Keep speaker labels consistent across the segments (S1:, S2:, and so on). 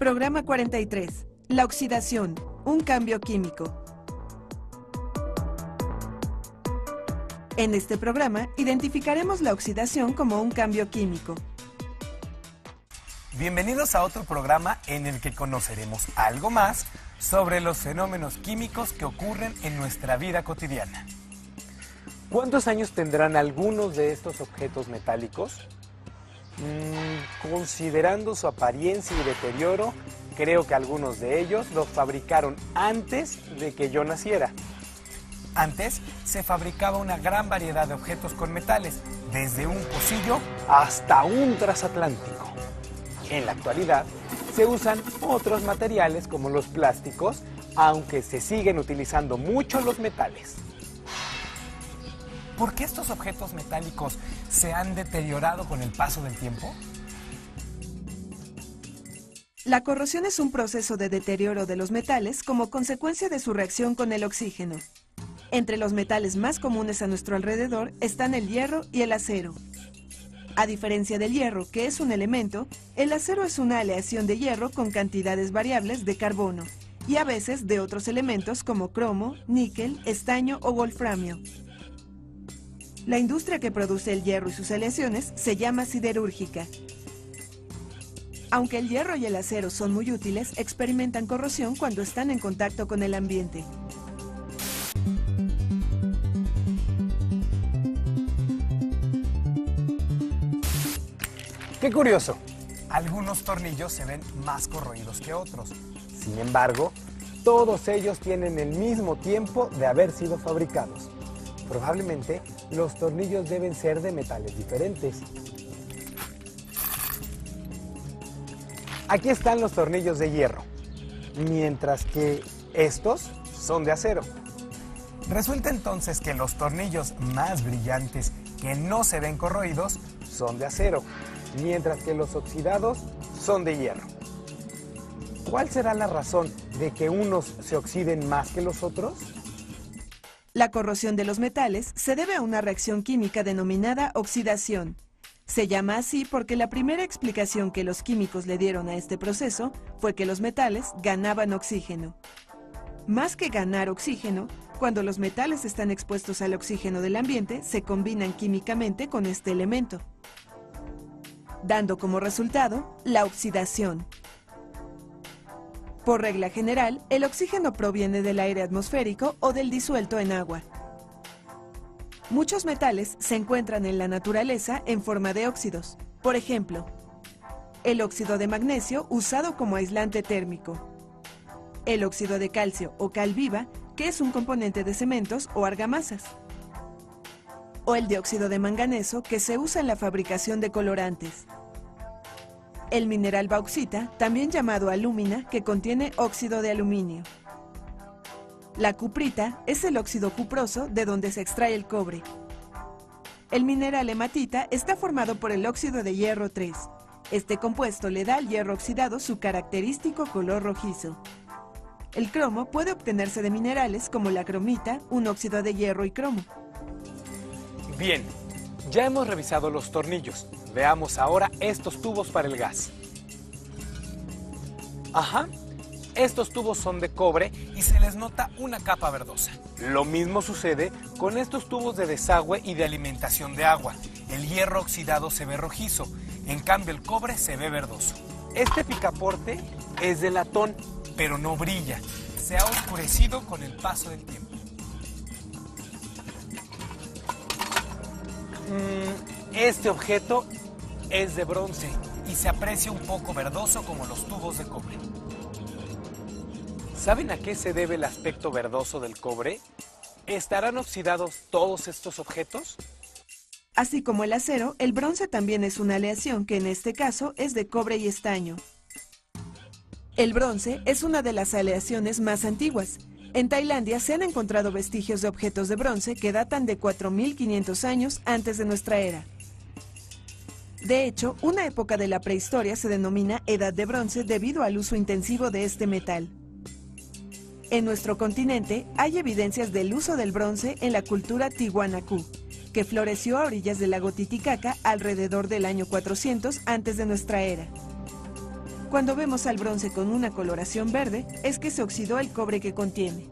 S1: Programa 43. La oxidación, un cambio químico. En este programa identificaremos la oxidación como un cambio químico.
S2: Bienvenidos a otro programa en el que conoceremos algo más sobre los fenómenos químicos que ocurren en nuestra vida cotidiana.
S3: ¿Cuántos años tendrán algunos de estos objetos metálicos? Considerando su apariencia y deterioro, creo que algunos de ellos los fabricaron antes de que yo naciera.
S2: Antes se fabricaba una gran variedad de objetos con metales, desde un pocillo
S3: hasta un transatlántico. En la actualidad se usan otros materiales como los plásticos, aunque se siguen utilizando mucho los metales.
S2: ¿Por qué estos objetos metálicos se han deteriorado con el paso del tiempo?
S1: La corrosión es un proceso de deterioro de los metales como consecuencia de su reacción con el oxígeno. Entre los metales más comunes a nuestro alrededor están el hierro y el acero. A diferencia del hierro, que es un elemento, el acero es una aleación de hierro con cantidades variables de carbono y a veces de otros elementos como cromo, níquel, estaño o wolframio. La industria que produce el hierro y sus aleaciones se llama siderúrgica. Aunque el hierro y el acero son muy útiles, experimentan corrosión cuando están en contacto con el ambiente.
S3: ¡Qué curioso!
S2: Algunos tornillos se ven más corroídos que otros.
S3: Sin embargo, todos ellos tienen el mismo tiempo de haber sido fabricados. Probablemente los tornillos deben ser de metales diferentes. Aquí están los tornillos de hierro, mientras que estos son de acero.
S2: Resulta entonces que los tornillos más brillantes, que no se ven corroídos,
S3: son de acero, mientras que los oxidados son de hierro. ¿Cuál será la razón de que unos se oxiden más que los otros?
S1: La corrosión de los metales se debe a una reacción química denominada oxidación. Se llama así porque la primera explicación que los químicos le dieron a este proceso fue que los metales ganaban oxígeno. Más que ganar oxígeno, cuando los metales están expuestos al oxígeno del ambiente, se combinan químicamente con este elemento, dando como resultado la oxidación. Por regla general, el oxígeno proviene del aire atmosférico o del disuelto en agua. Muchos metales se encuentran en la naturaleza en forma de óxidos. Por ejemplo, el óxido de magnesio usado como aislante térmico, el óxido de calcio o cal viva, que es un componente de cementos o argamasas, o el dióxido de manganeso, que se usa en la fabricación de colorantes. El mineral bauxita, también llamado alúmina, que contiene óxido de aluminio. La cuprita es el óxido cuproso de donde se extrae el cobre. El mineral hematita está formado por el óxido de hierro 3. Este compuesto le da al hierro oxidado su característico color rojizo. El cromo puede obtenerse de minerales como la cromita, un óxido de hierro y cromo.
S3: Bien, ya hemos revisado los tornillos. Veamos ahora estos tubos para el gas. Ajá, estos tubos son de cobre
S2: y se les nota una capa verdosa.
S3: Lo mismo sucede con estos tubos de desagüe
S2: Y de alimentación de agua. El hierro oxidado se ve rojizo, en cambio el cobre se ve verdoso.
S3: Este picaporte es de latón,
S2: Pero no brilla. se ha oscurecido con el paso del tiempo.
S3: Este objeto es de bronce.
S2: Y se aprecia un poco verdoso como los tubos de cobre.
S3: ¿Saben a qué se debe el aspecto verdoso del cobre? ¿Estarán oxidados todos estos objetos?
S1: Así como el acero, el bronce también es una aleación que en este caso es de cobre y estaño. El bronce es una de las aleaciones más antiguas. En Tailandia se han encontrado vestigios de objetos de bronce que datan de 4.500 años antes de nuestra era. De hecho, una época de la prehistoria se denomina Edad de Bronce debido al uso intensivo de este metal. En nuestro continente hay evidencias del uso del bronce en la cultura Tiwanaku, que floreció a orillas del lago Titicaca alrededor del año 400 antes de nuestra era. Cuando vemos al bronce con una coloración verde, es que se oxidó el cobre que contiene.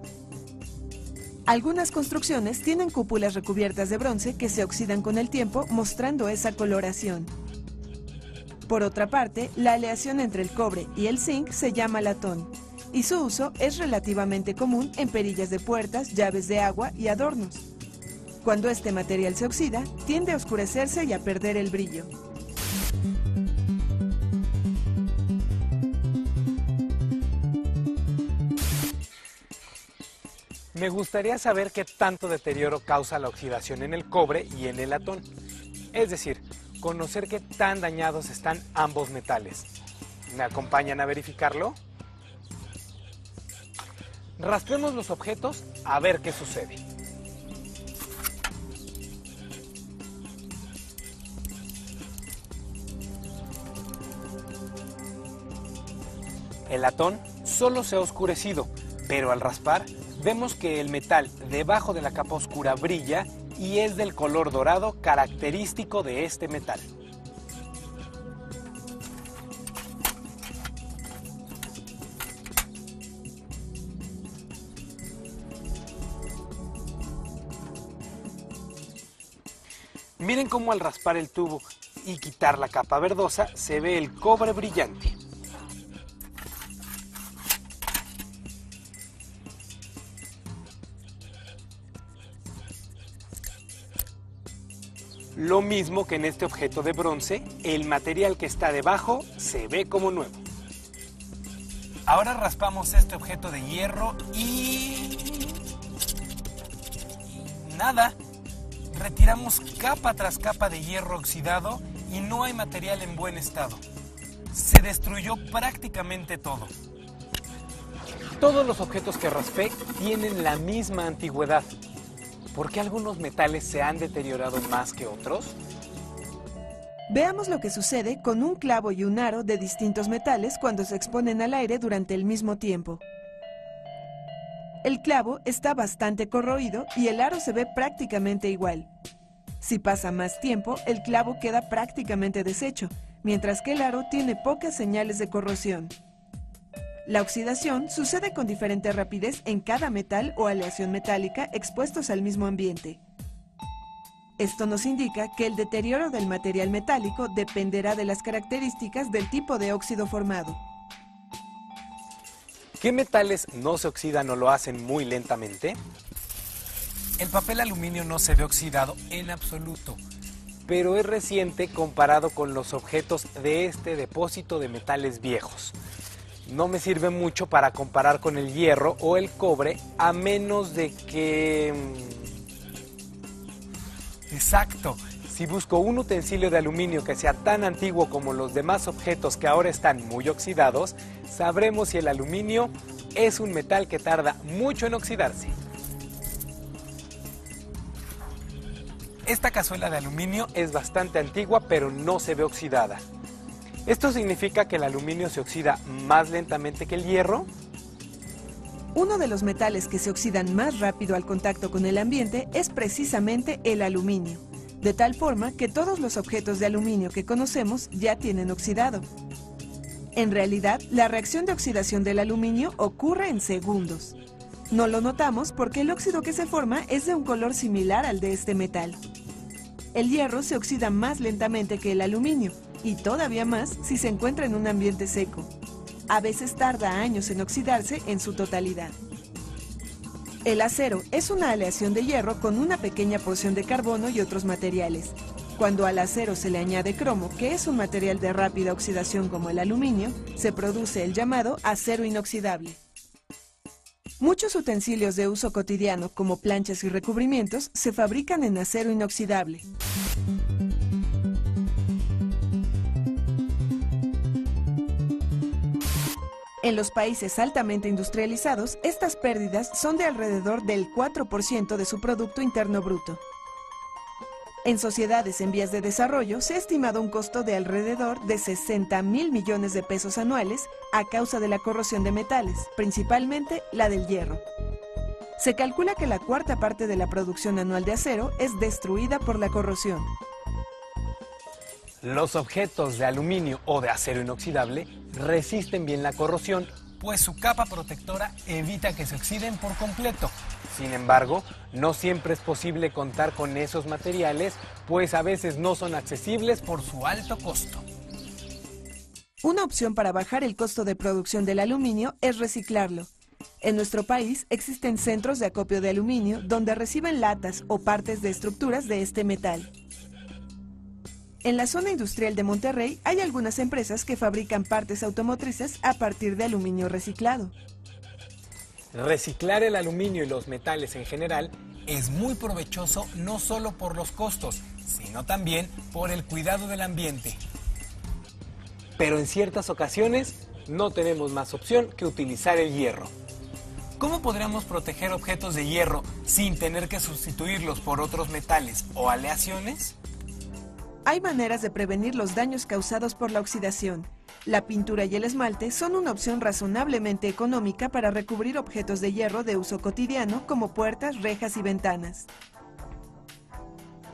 S1: Algunas construcciones tienen cúpulas recubiertas de bronce que se oxidan con el tiempo, mostrando esa coloración. Por otra parte, la aleación entre el cobre y el zinc se llama latón, y su uso es relativamente común en perillas de puertas, llaves de agua y adornos. Cuando este material se oxida, tiende a oscurecerse y a perder el brillo.
S3: Me gustaría saber qué tanto deterioro causa la oxidación en el cobre y en el latón. Es decir, conocer qué tan dañados están ambos metales. ¿Me acompañan a verificarlo? Rastremos los objetos a ver qué sucede. El latón solo se ha oscurecido, pero al raspar vemos que el metal debajo de la capa oscura brilla y es del color dorado característico de este metal. Miren cómo al raspar el tubo y quitar la capa verdosa se ve el cobre brillante. Lo mismo que en este objeto de bronce, el material que está debajo se ve como nuevo.
S2: Ahora raspamos este objeto de hierro y nada. Retiramos capa tras capa de hierro oxidado y no hay material en buen estado. Se destruyó prácticamente todo.
S3: Todos los objetos que raspé tienen la misma antigüedad. ¿Por qué algunos metales se han deteriorado más que otros?
S1: Veamos lo que sucede con un clavo y un aro de distintos metales cuando se exponen al aire durante el mismo tiempo. El clavo está bastante corroído y el aro se ve prácticamente igual. Si pasa más tiempo, el clavo queda prácticamente deshecho, mientras que el aro tiene pocas señales de corrosión. La oxidación sucede con diferente rapidez en cada metal o aleación metálica expuestos al mismo ambiente. Esto nos indica que el deterioro del material metálico dependerá de las características del tipo de óxido formado.
S3: ¿Qué metales no se oxidan o lo hacen muy lentamente?
S2: El papel aluminio no se ve oxidado en absoluto.
S3: Pero es reciente comparado con los objetos de este depósito de metales viejos. No me sirve mucho para comparar con el hierro o el cobre, a menos de que...
S2: Exacto.
S3: Si busco un utensilio de aluminio que sea tan antiguo como los demás objetos que ahora están muy oxidados, sabremos si el aluminio es un metal que tarda mucho en oxidarse.
S2: Esta cazuela de aluminio
S3: Es bastante antigua, pero no se ve oxidada. ¿Esto significa que el aluminio se oxida más lentamente que el hierro?
S1: Uno de los metales que se oxidan más rápido al contacto con el ambiente es precisamente el aluminio, de tal forma que todos los objetos de aluminio que conocemos ya tienen oxidado. En realidad, la reacción de oxidación del aluminio ocurre en segundos. No lo notamos porque el óxido que se forma es de un color similar al de este metal. El hierro se oxida más lentamente que el aluminio, y todavía más si se encuentra en un ambiente seco. A veces tarda años en oxidarse en su totalidad. El acero es una aleación de hierro con una pequeña porción de carbono y otros materiales. Cuando al acero se le añade cromo, que es un material de rápida oxidación como el aluminio, se produce el llamado acero inoxidable. Muchos utensilios de uso cotidiano, como planchas y recubrimientos, se fabrican en acero inoxidable. En los países altamente industrializados, estas pérdidas son de alrededor del 4% de su Producto Interno Bruto. En sociedades en vías de desarrollo se ha estimado un costo de alrededor de 60.000 millones de pesos anuales a causa de la corrosión de metales, principalmente la del hierro. Se calcula que la cuarta parte de la producción anual de acero es destruida por la corrosión.
S3: Los objetos de aluminio o de acero inoxidable resisten bien la corrosión,
S2: pues su capa protectora evita que se oxiden por completo.
S3: Sin embargo, no siempre es posible contar con esos materiales, pues a veces no son accesibles
S2: por su alto costo.
S1: Una opción para bajar el costo de producción del aluminio es reciclarlo. En nuestro país existen centros de acopio de aluminio donde reciben latas o partes de estructuras de este metal. En la zona industrial de Monterrey hay algunas empresas que fabrican partes automotrices a partir de aluminio reciclado.
S3: Reciclar el aluminio y los metales en general
S2: es muy provechoso no solo por los costos, sino también por el cuidado del ambiente.
S3: Pero en ciertas ocasiones no tenemos más opción que utilizar el hierro.
S2: ¿Cómo podríamos proteger objetos de hierro sin tener que sustituirlos por otros metales o aleaciones?
S1: Hay maneras de prevenir los daños causados por la oxidación. La pintura y el esmalte son una opción razonablemente económica para recubrir objetos de hierro de uso cotidiano como puertas, rejas y ventanas.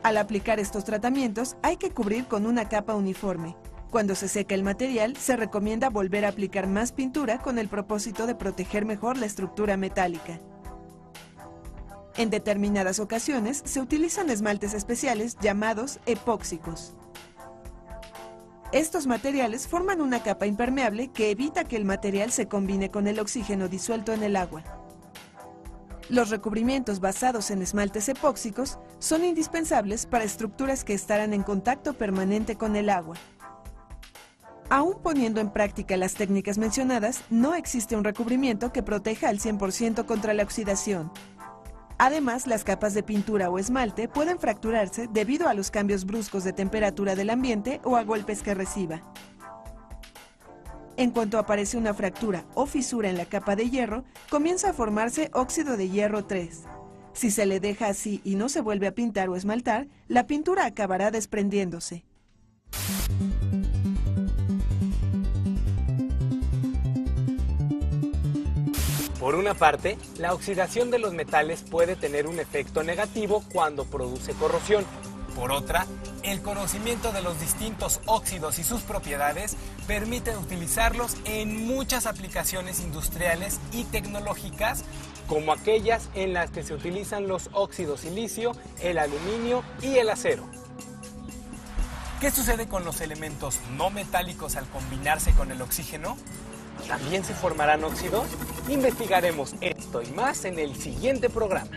S1: Al aplicar estos tratamientos hay que cubrir con una capa uniforme. Cuando se seca el material, se recomienda volver a aplicar más pintura con el propósito de proteger mejor la estructura metálica. En determinadas ocasiones se utilizan esmaltes especiales llamados epóxicos. Estos materiales forman una capa impermeable que evita que el material se combine con el oxígeno disuelto en el agua. Los recubrimientos basados en esmaltes epóxicos son indispensables para estructuras que estarán en contacto permanente con el agua. Aún poniendo en práctica las técnicas mencionadas, no existe un recubrimiento que proteja al 100% contra la oxidación. Además, las capas de pintura o esmalte pueden fracturarse debido a los cambios bruscos de temperatura del ambiente o a golpes que reciba. En cuanto aparece una fractura o fisura en la capa de hierro, comienza a formarse óxido de hierro 3. Si se le deja así y no se vuelve a pintar o esmaltar, la pintura acabará desprendiéndose.
S3: Por una parte, la oxidación de los metales puede tener un efecto negativo cuando produce corrosión.
S2: Por otra, el conocimiento de los distintos óxidos y sus propiedades permite utilizarlos en muchas aplicaciones industriales y tecnológicas,
S3: como aquellas en las que se utilizan los óxidos silicio, el aluminio y el acero.
S2: ¿Qué sucede con los elementos no metálicos al combinarse con el oxígeno?
S3: ¿También se formarán óxidos? Investigaremos esto y más en el siguiente programa.